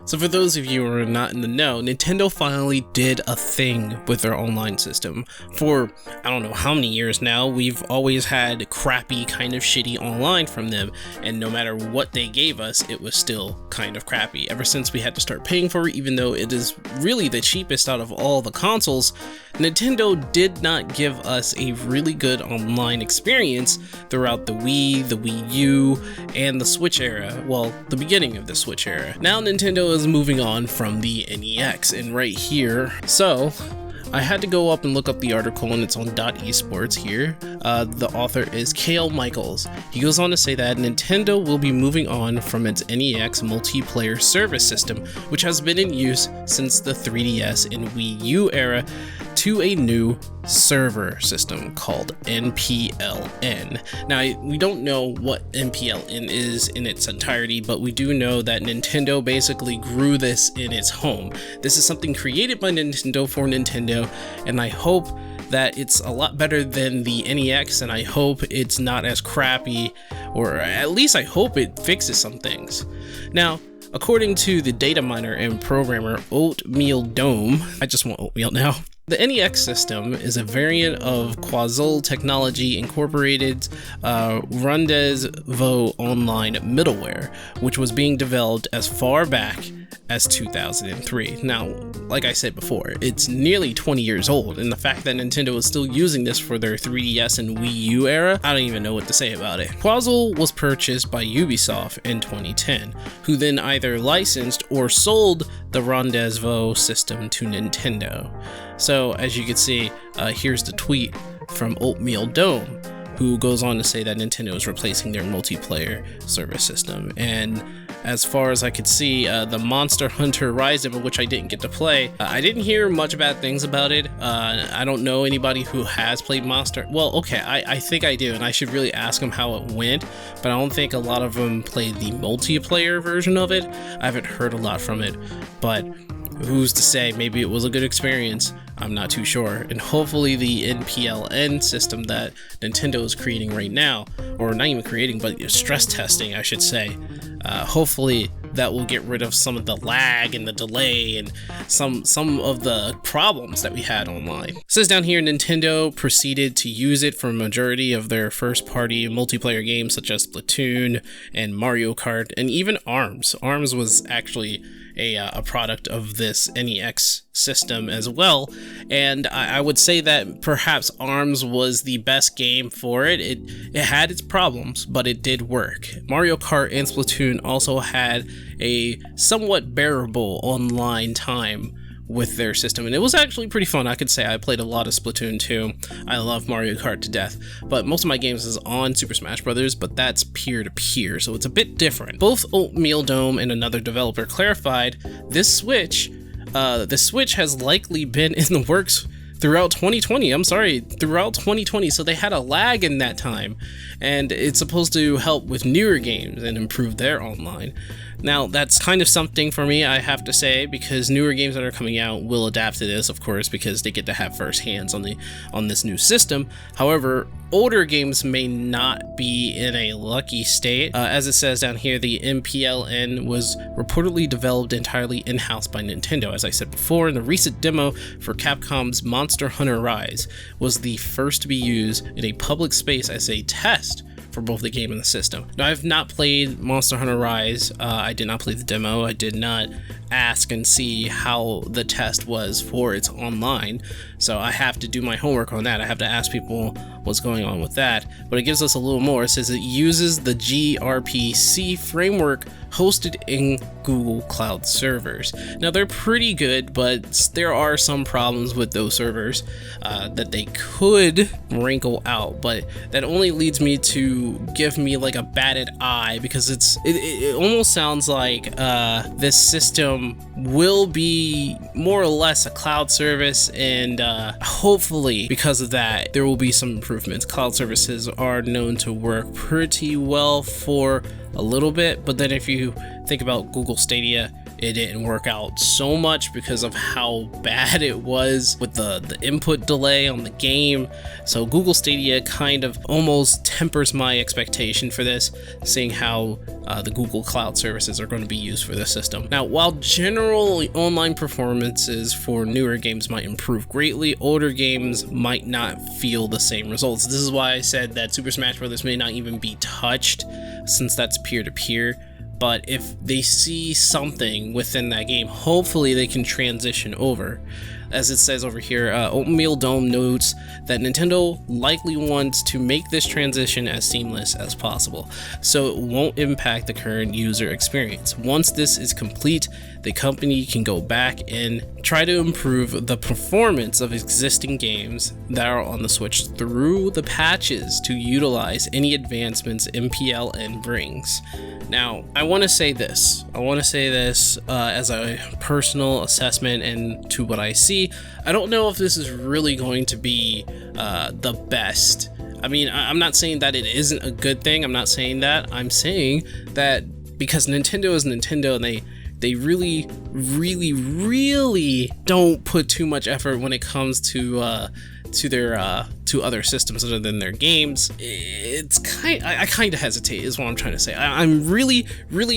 So for those of you who are not in the know, Nintendo finally did a thing with their online system. For I don't know how many years now, we've always had crappy, kind of shitty online from them, and no matter what they gave us, it was still kind of crappy. Ever since we had to start paying for it, even though it is really the cheapest out of all the consoles, Nintendo did not give us a really good online experience throughout the Wii, the Wii U, and the Switch era. Well, the beginning of the Switch era. Now Nintendo is moving on from the NEX, and right here, so I had to go up and look up the article, and it's on .esports here. The author is Kale Michaels. He goes on to say that Nintendo will be moving on from its NEX multiplayer service system, which has been in use since the 3DS and Wii U era, to a new server system called NPLN. Now, we don't know what NPLN is in its entirety, but we do know that Nintendo basically grew this in its home. This is something created by Nintendo for Nintendo, and I hope that it's a lot better than the NEX, and I hope it's not as crappy, or at least I hope it fixes some things. Now, according to the data miner and programmer Oatmeal Dome, I just want oatmeal now. The NEX system is a variant of Quasol Technology Incorporated's Rendezvous Online middleware, which was being developed as far back as 2003. Now, like I said before, it's nearly 20 years old, and the fact that Nintendo is still using this for their 3DS and Wii U era, I don't even know what to say about it. Quasol was purchased by Ubisoft in 2010, who then either licensed or sold the Rendezvous system to Nintendo. So as you can see, here's the tweet from Oatmeal Dome, who goes on to say that Nintendo is replacing their multiplayer service system. And as far as I could see, the Monster Hunter Rise demo, which I didn't get to play, I didn't hear much bad things about it. I don't know anybody who has played Monster. Well, okay, I think I do, and I should really ask them how it went, but I don't think a lot of them played the multiplayer version of it. I haven't heard a lot from it, but who's to say? Maybe it was a good experience. I'm not too sure. And hopefully the NPLN system that Nintendo is creating right now, or not even creating, but stress testing, I should say, hopefully that will get rid of some of the lag and the delay and some of the problems that we had online. It says down here, Nintendo proceeded to use it for a majority of their first-party multiplayer games such as Splatoon and Mario Kart, and even ARMS. ARMS was actually a product of this NEX system as well, and I would say that perhaps ARMS was the best game for it. It had its problems, but it did work. Mario Kart and Splatoon also had a somewhat bearable online time with their system, and it was actually pretty fun. I could say I played a lot of Splatoon 2. I love Mario Kart to death, but most of my games is on Super Smash Bros., but that's peer-to-peer, so it's a bit different. Both Oatmeal Dome and another developer clarified this Switch, the Switch has likely been in the works throughout 2020. Throughout 2020, so they had a lag in that time, and it's supposed to help with newer games and improve their online. Now, that's kind of something for me, I have to say, because newer games that are coming out will adapt to this, of course, because they get to have first hands on this new system. However, older games may not be in a lucky state. As it says down here, the NPLN was reportedly developed entirely in-house by Nintendo. As I said before, in the recent demo for Capcom's Monster Hunter Rise was the first to be used in a public space as a test for both the game and the system. Now, I've not played Monster Hunter Rise. I did not play the demo. I did not ask and see how the test was for its online, so I have to do my homework on that. I have to ask people what's going on with that, but it gives us a little more. It says it uses the gRPC framework hosted in Google Cloud servers. Now, they're pretty good, but there are some problems with those servers that they could wrinkle out, but that only leads me to give me like a batted eye, because it almost sounds like this system will be more or less a cloud service, and hopefully because of that there will be some improvements. Cloud services are known to work pretty well for a little bit, but then if you think about Google Stadia, it didn't work out so much because of how bad it was with the input delay on the game. So Google Stadia kind of almost tempers my expectation for this, seeing how the Google Cloud services are going to be used for this system. Now, while generally online performances for newer games might improve greatly, older games might not feel the same results. This is why I said that Super Smash Bros. May not even be touched, since that's peer-to-peer. But if they see something within that game, hopefully they can transition over. As it says over here, Oatmeal Dome notes that Nintendo likely wants to make this transition as seamless as possible, so it won't impact the current user experience. Once this is complete, the company can go back and try to improve the performance of existing games that are on the Switch through the patches to utilize any advancements MPLN brings. Now, I want to say this. As a personal assessment and to what I see. I don't know if this is really going to be the best. I mean, I'm not saying that it isn't a good thing. I'm not saying that. I'm saying that because Nintendo is Nintendo, and they really don't put too much effort when it comes to their to other systems other than their games. I kind of hesitate is what I'm trying to say. I'm really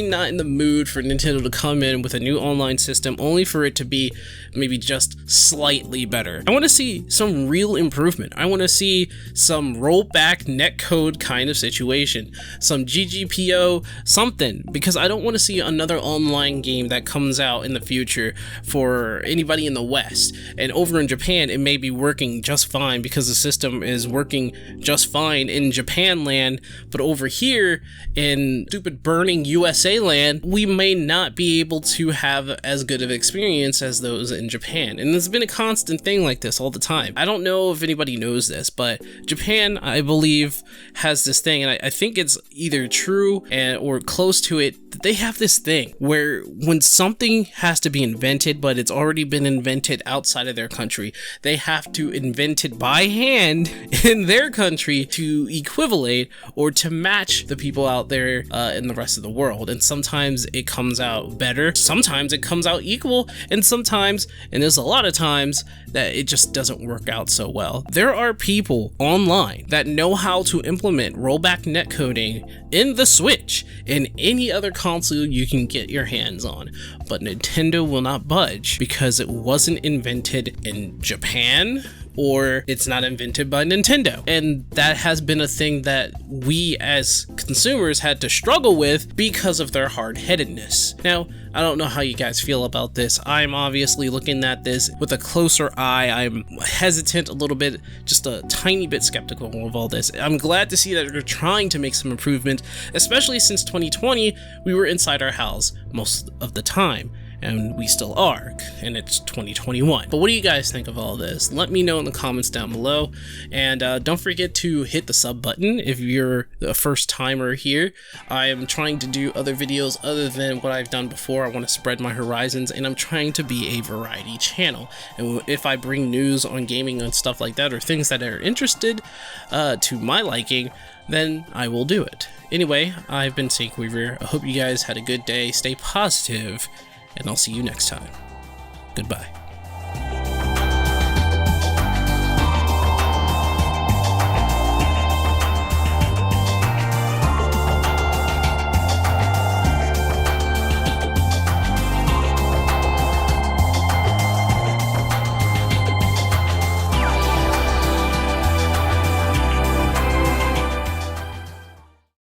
not in the mood for Nintendo to come in with a new online system only for it to be maybe just slightly better. I want to see some real improvement. I want to see some rollback netcode kind of situation, some GGPO, something, because I don't want to see another online game that comes out in the future for anybody in the West, and over in Japan it may be working just fine because the system is working just fine in Japan land, but over here in stupid burning USA land, we may not be able to have as good of experience as those in Japan. And there's been a constant thing like this all the time. I don't know if anybody knows this, but Japan, I believe, has this thing, and I think it's either true or close to it, that they have this thing where when something has to be invented, but it's already been invented outside of their country, they have to invent it by hand in their country to equivalate or to match the people out there in the rest of the world. And sometimes it comes out better, sometimes it comes out equal, and sometimes, and there's a lot of times, that it just doesn't work out so well. There are people online that know how to implement rollback netcoding in the Switch and any other console you can get your hands on, but Nintendo will not budge because it wasn't invented in Japan, or it's not invented by Nintendo. And that has been a thing that we as consumers had to struggle with because of their hard-headedness. Now, I don't know how you guys feel about this. I'm obviously looking at this with a closer eye. I'm hesitant a little bit, just a tiny bit skeptical of all this. I'm glad to see that they're trying to make some improvement, especially since 2020, we were inside our house most of the time. And we still are, and it's 2021. But what do you guys think of all this? Let me know in the comments down below, and don't forget to hit the sub button if you're a first timer here. I am trying to do other videos other than what I've done before. I want to spread my horizons, and I'm trying to be a variety channel. And if I bring news on gaming and stuff like that, or things that are interested to my liking, then I will do it. Anyway, I've been Snake Weaver. I hope you guys had a good day. Stay positive, and I'll see you next time. Goodbye.